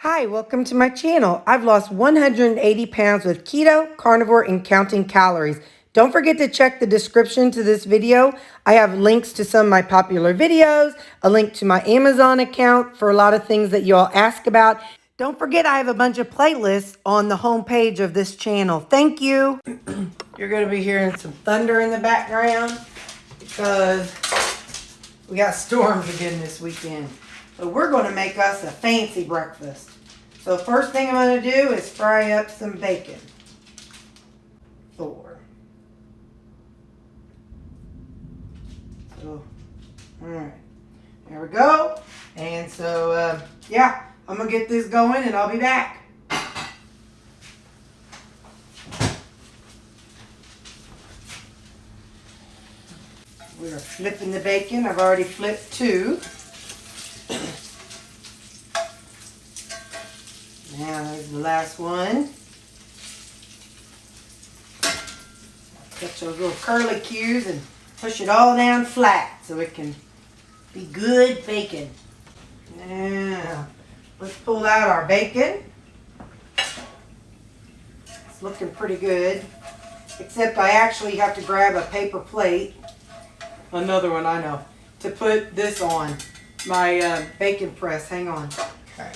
Hi, welcome to my channel. I've lost 180 pounds with keto, carnivore, and counting calories. Don't forget to check the description to this video. I have links to some of my popular videos, a link to my Amazon account for a lot of things that you all ask about. Don't forget I have a bunch of playlists on the homepage of this channel. Thank you. You're going to be hearing some thunder in the background because we got storms again this weekend. So we're going to make us a fancy breakfast. So first thing I'm going to do is fry up some bacon. 4. So, alright. There we go. And so, yeah, I'm going to get this going and I'll be back. We're flipping the bacon. I've already flipped 2. Now there's the last one. Catch those little curly cues and push it all down flat so it can be good bacon. Now let's pull out our bacon. It's looking pretty good, except I actually have to grab a paper plate, another one I know, to put this on my bacon press. Hang on. Okay.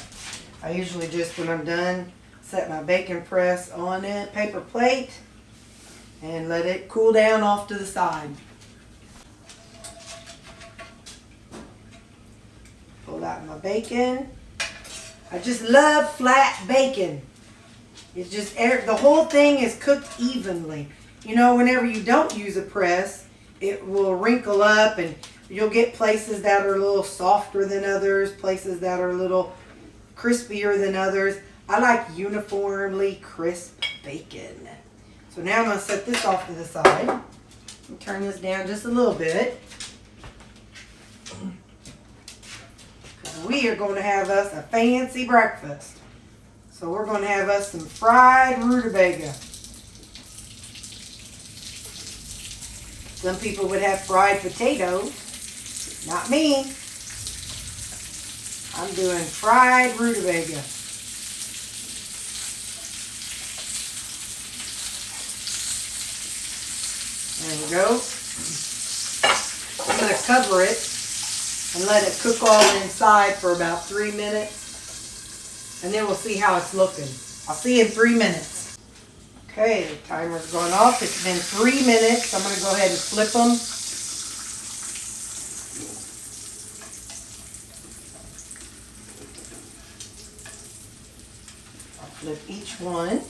I usually just, when I'm done, set my bacon press on it, paper plate, and let it cool down off to the side. Pull out my bacon. I just love flat bacon. It's just, the whole thing is cooked evenly. You know, whenever you don't use a press, it will wrinkle up and you'll get places that are a little softer than others, places that are a little crispier than others. I like uniformly crisp bacon. So now I'm going to set this off to the side and turn this down just a little bit. Because we are going to have us a fancy breakfast. So we're going to have us some fried rutabaga. Some people would have fried potatoes. Not me. I'm doing fried rutabaga. There we go. I'm going to cover it and let it cook all inside for about 3 minutes. And then we'll see how it's looking. I'll see you in 3 minutes. Okay, the timer's going off. It's been 3 minutes. I'm going to go ahead and flip them. Flip each one.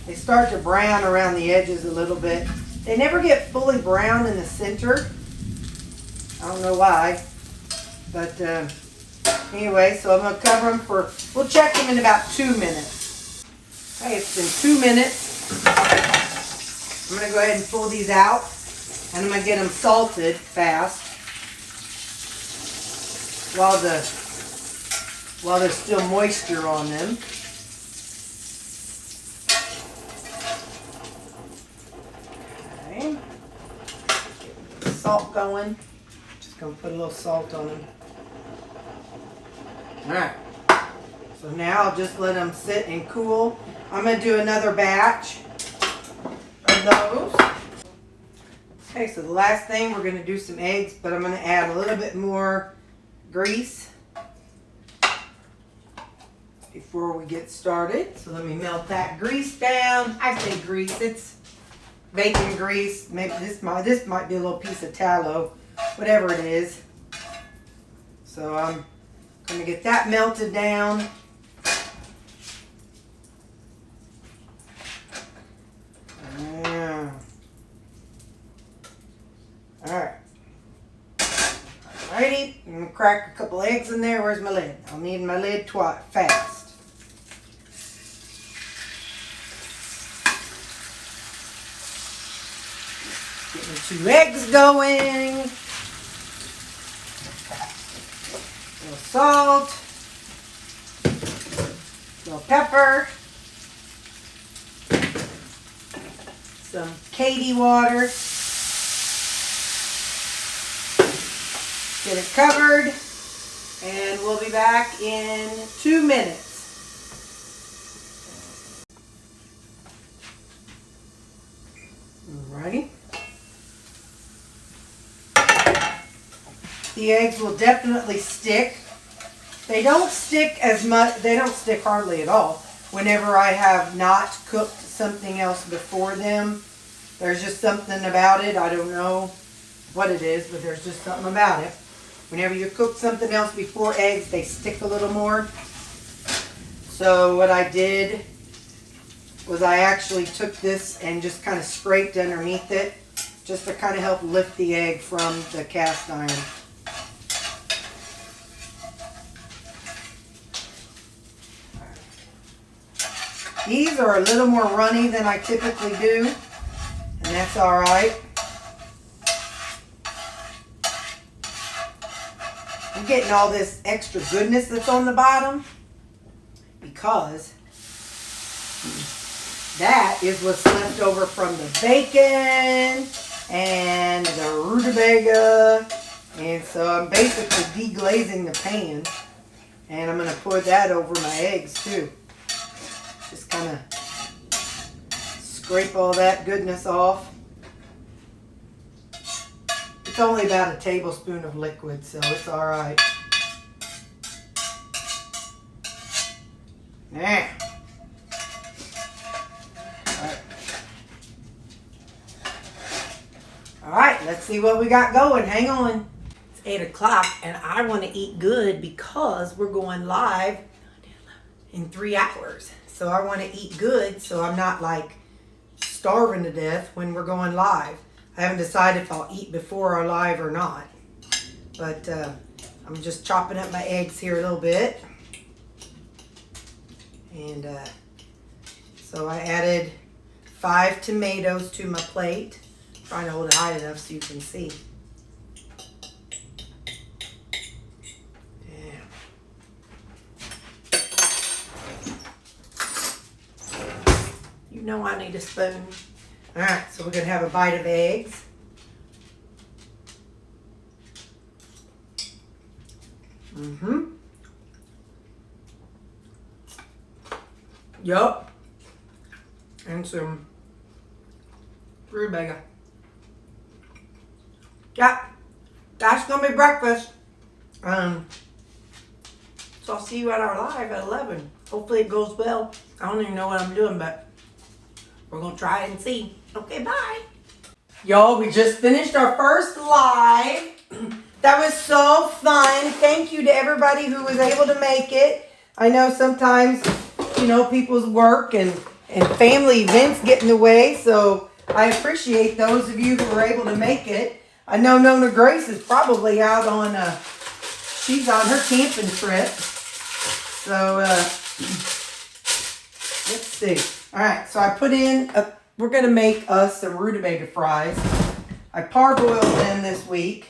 They start to brown around the edges a little bit. They never get fully brown in the center. I don't know why. But anyway, so I'm going to cover them for, we'll check them in about 2 minutes. Okay, it's been 2 minutes. I'm going to go ahead and pull these out. And I'm going to get them salted fast. While there's still moisture on them. Okay. Get the salt going. Just gonna put a little salt on them. Alright. So now I'll just let them sit and cool. I'm gonna do another batch of those. Okay, so the last thing, we're gonna do some eggs, but I'm gonna add a little bit more grease before we get started. So let me melt that grease down. I say grease, it's bacon grease. Maybe this might be a little piece of tallow, whatever it is. So I'm gonna get that melted down. Alright. Alrighty, I'm going to crack a couple eggs in there. Where's my lid? I'll need my lid fast. Getting 2 eggs going. A little salt. A little pepper. Some Katie water. Get it covered, and we'll be back in 2 minutes. Alrighty. The eggs will definitely stick. They don't stick as much, they don't stick hardly at all whenever I have not cooked something else before them. There's just something about it. I don't know what it is, but there's just something about it. Whenever you cook something else before eggs, they stick a little more. So what I did was I actually took this and just kind of scraped underneath it just to kind of help lift the egg from the cast iron. These are a little more runny than I typically do, and that's all right. I'm getting all this extra goodness that's on the bottom because that is what's left over from the bacon and the rutabaga. And so I'm basically deglazing the pan, and I'm going to pour that over my eggs too. Just kind of scrape all that goodness off. It's only about a tablespoon of liquid, so it's all right. Now, all right, let's see what we got going. Hang on. It's 8 o'clock, and I want to eat good because we're going live in 3 hours. So I want to eat good so I'm not like starving to death when we're going live. I haven't decided if I'll eat before our live or not. But I'm just chopping up my eggs here a little bit. And so I added 5 tomatoes to my plate. I'm trying to hold it high enough so you can see. You know I need a spoon. All right, so we're going to have a bite of eggs. Yup. And some rutabaga. Yeah, that's going to be breakfast. So I'll see you at our live at 11. Hopefully it goes well. I don't even know what I'm doing, but we're going to try it and see. Okay, bye. Y'all, we just finished our first live. That was so fun. Thank you to everybody who was able to make it. I know sometimes, you know, people's work and family events get in the way, so I appreciate those of you who were able to make it. I know Nona Grace is probably out on, she's on her camping trip. So, let's see. All right, so I put in, we're going to make us some rutabaga fries. I parboiled them this week.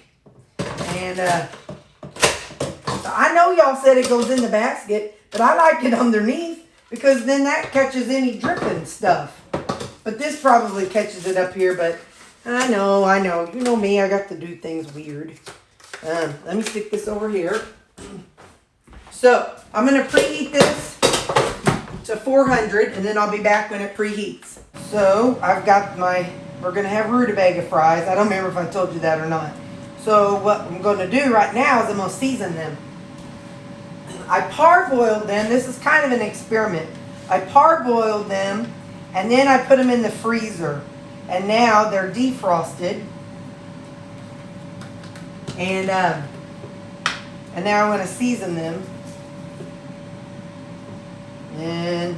And so I know y'all said it goes in the basket, but I like it underneath because then that catches any dripping stuff. But this probably catches it up here, but I know. You know me, I got to do things weird. Let me stick this over here. So I'm going to preheat this to 400, and then I'll be back when it preheats. So I've got we're going to have rutabaga fries. I don't remember if I told you that or not. So what I'm going to do right now is I'm going to season them. I parboiled them. This is kind of an experiment. I parboiled them, and then I put them in the freezer. And now they're defrosted. And now I'm going to season them. And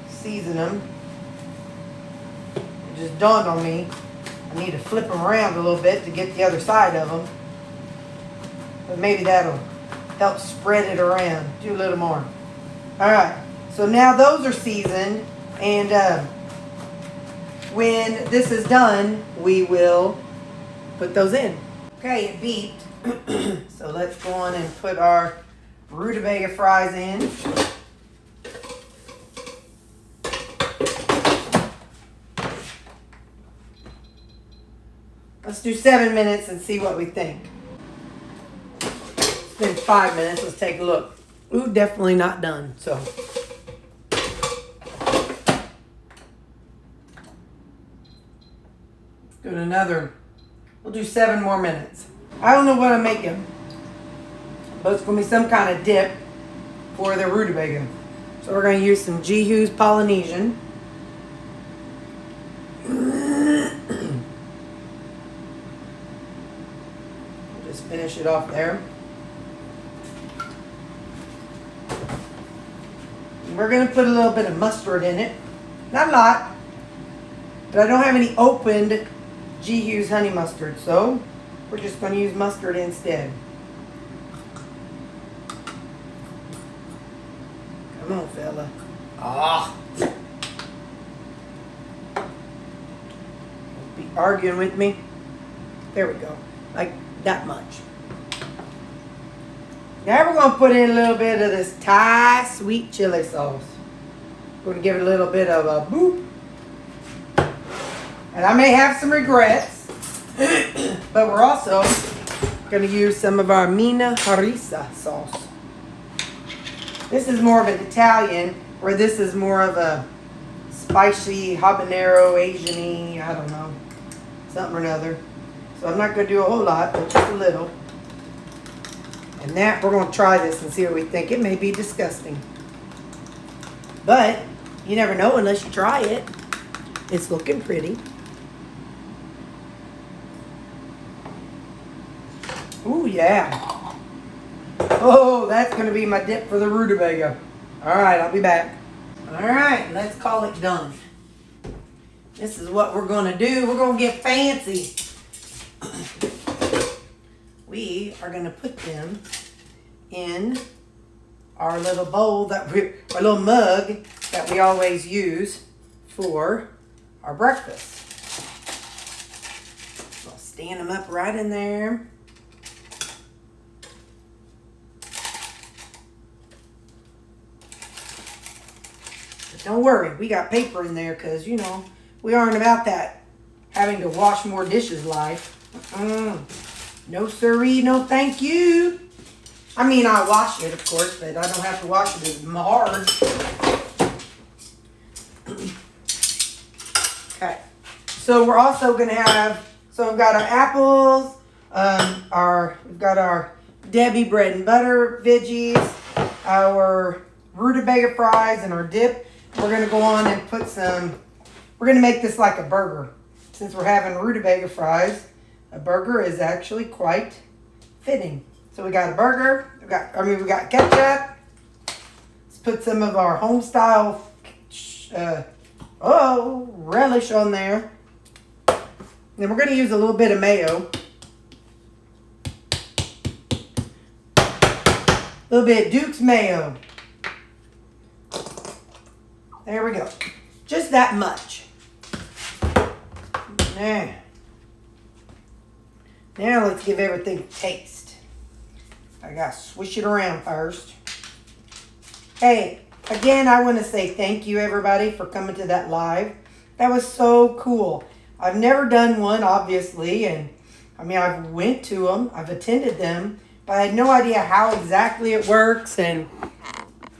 season them. It just dawned on me I need to flip them around a little bit to get the other side of them. But maybe that'll help spread it around. Do a little more. Alright, so now those are seasoned, and when this is done, we will put those in. Okay, it beeped. So let's go on and put our rutabaga fries in. Let's do 7 minutes and see what we think. been 5 minutes. Let's take a look. Ooh, definitely not done. So. Do another. We'll do 7 more minutes. I don't know what I'm making, but it's going to be some kind of dip for the rutabaga. So we're going to use some Jehu's Polynesian. Just finish it off there. And we're going to put a little bit of mustard in it. Not a lot, but I don't have any opened Jehu's honey mustard, so we're just going to use mustard instead. Come on, fella. Ah. Be arguing with me. There we go. Like that much. Now we're going to put in a little bit of this Thai sweet chili sauce. We're going to give it a little bit of a boop. And I may have some regrets, but we're also going to use some of our Mina Harissa sauce. This is more of an Italian, where this is more of a spicy habanero, Asian-y, I don't know, something or another. So I'm not going to do a whole lot, but just a little. And that, we're going to try this and see what we think. It may be disgusting, but you never know unless you try it. It's looking pretty. Ooh, yeah. Oh, that's going to be my dip for the rutabaga. All right, I'll be back. All right, let's call it done. This is what we're going to do. We're going to get fancy. We are going to put them in our little bowl, our little mug that we always use for our breakfast. I'll stand them up right in there. Don't worry, we got paper in there because, you know, we aren't about that having to wash more dishes life. No siree, no thank you. I mean, I wash it, of course, but I don't have to wash it as hard. Okay, so we're also going to have, so we've got our apples, we've got our Debbie bread and butter veggies, our rutabaga fries, and our dip. We're going to go on and put some, we're going to make this like a burger. Since we're having rutabaga fries, a burger is actually quite fitting. So we got a burger, we got ketchup. Let's put some of our home style relish on there. Then we're going to use a little bit of mayo. A little bit of Duke's mayo. There we go. Just that much. Now let's give everything a taste. I got to swish it around first. Hey, again, I want to say thank you, everybody, for coming to that live. That was so cool. I've never done one, obviously, and I mean, I've went to them, I've attended them, but I had no idea how exactly it works, and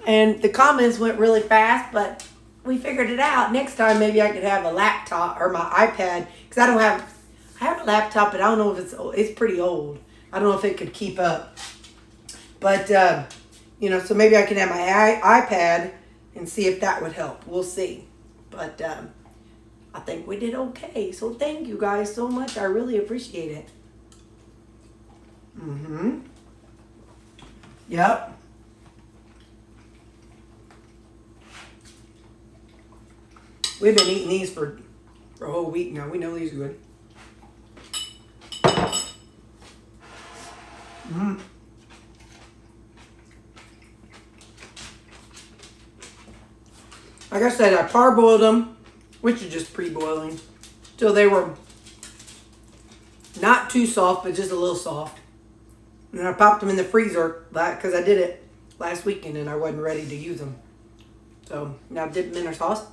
the comments went really fast, but we figured it out. Next time, maybe I could have a laptop or my iPad, because I have a laptop, but I don't know if it's pretty old. I don't know if it could keep up. But, you know, so maybe I can have my iPad and see if that would help. We'll see. But I think we did okay. So thank you guys so much. I really appreciate it. Yep. We've been eating these for a whole week now. We know these are good. Like I said, I parboiled them, which is just pre-boiling, till they were not too soft, but just a little soft. And I popped them in the freezer because I did it last weekend and I wasn't ready to use them. So now dip them in our sauce.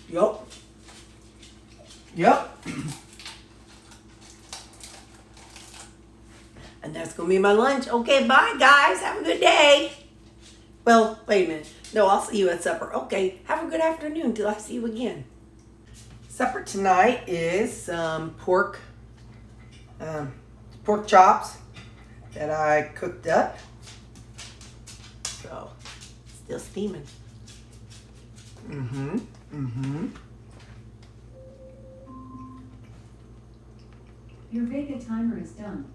Yup. Yep. And that's going to be my lunch. Okay, bye, guys. Have a good day. Well, wait a minute. No, I'll see you at supper. Okay, have a good afternoon till I see you again. Supper tonight is some pork chops that I cooked up. So, still steaming. Your Vega timer is done.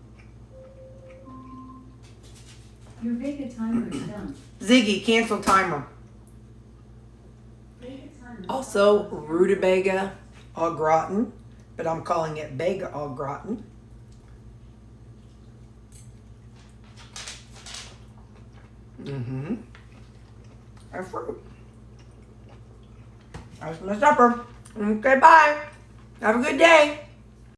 Your Vega timer is done. Ziggy, cancel timer. Also, rutabaga au gratin, but I'm calling it Vega au gratin. And fruit. That's my supper. Okay, bye. Have a good day.